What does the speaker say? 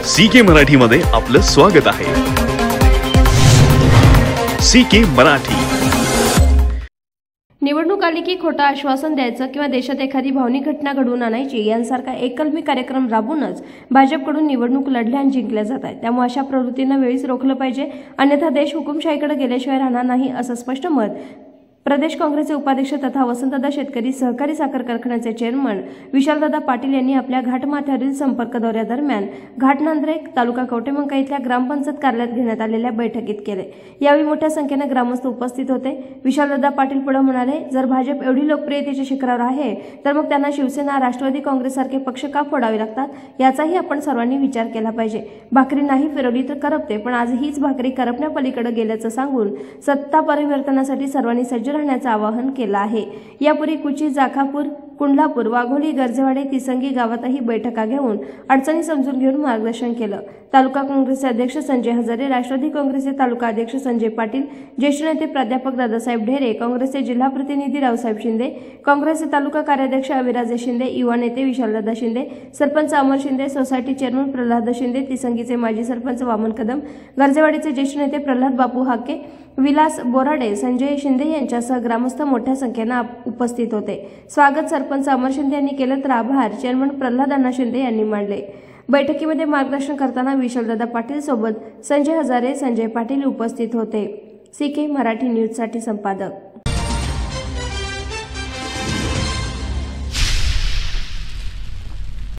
CK मराठीमध्ये आपलं स्वागत आहे। CK मराठी। निवडणूक आली की खोटा आश्वासन द्यायचं किंवा देशात एखादी भावनिक घटना घडवून आणायची यांसारखा एककलमी कार्यक्रम राबवूनच भाजपकडून निवडणूक लढल्या आणि जिंकल्या जात आहेत। त्यामुळे अशा प्रवृत्तींना वेळीच रोखलं पाहिजे, अन्यथा देश हुकुमशाहीकडे गेल्याशिवाय राहणार नाही, असं स्पष्ट मत प्रदेश काँग्रेसचे उपाध्यक्ष तथा वसंतदादा शेतकरी सहकारी साखर कारखान्याचे चेअरमन विशालदादा पाटील यांनी आपल्या घाटमाथ्यावरील संपर्क दौऱ्यादरम्यान घाटनांद्रे तालुका कवटेमंका इथल्या ग्रामपंचायत कार्यालयात घेण्यात आलेल्या बैठकीत केले। यावेळी मोठ्या संख्येने ग्रामस्थ उपस्थित होते। विशालदादा पाटील पुढे म्हणाले, जर भाजप एवढी लोकप्रियतेच्या शिखरावर आहे तर मग त्यांना शिवसेना, राष्ट्रवादी काँग्रेससारखे पक्ष का फोडावे लागतात, याचाही आपण सर्वांनी विचार केला पाहिजे। भाकरी नाही फिरवली तर करपते, पण आज हीच भाकरी करपण्यापलीकडे गेल्याचं सांगून सत्ता परिवर्तनासाठी सर्वांनी सज्ज राहण्याचं आवाहन केलं आहे। यापूर्वी कुची, जाखापूर, कुंडलापूर, वाघोली, गर्जेवाडे, तिसंगी गावातही बैठका घेऊन अडचणी समजून घेऊन मार्गदर्शन केलं। तालुका काँग्रेसचे अध्यक्ष संजय हजारे, राष्ट्रवादी काँग्रेसचे तालुका अध्यक्ष संजय पाटील, ज्येष्ठ नेते प्राध्यापक दादासाहेब ढेरे, काँग्रेसचे जिल्हा प्रतिनिधी रावसाहेब शिंदे, काँग्रेसचे तालुका कार्याध्यक्ष अविराजे शिंदे, युवा नेते विशालदादा शिंदे, सरपंच अमर शिंदे, सोसायटी चेअरमन प्रल्हाद शिंदे, तिसंगीचे माजी सरपंच वामन कदम, गर्जेवाडीचे ज्येष्ठ नेते प्रल्हाद बापू हाके, विलास बोराडे, संजय शिंदे यांच्यासह ग्रामस्थ मोठ्या संख्येने उपस्थित होते। स्वागत सरपंच अमर शिंदे यांनी केलं तर आभार चेअरमन प्रल्हाद अण्णा शिंदे यांनी मानले। बैठकीमध्ये मार्गदर्शन करताना विशालदादा पाटील सोबत संजय हजारे, संजय पाटील उपस्थित होते। CK मराठी न्यूजसाठी संपादक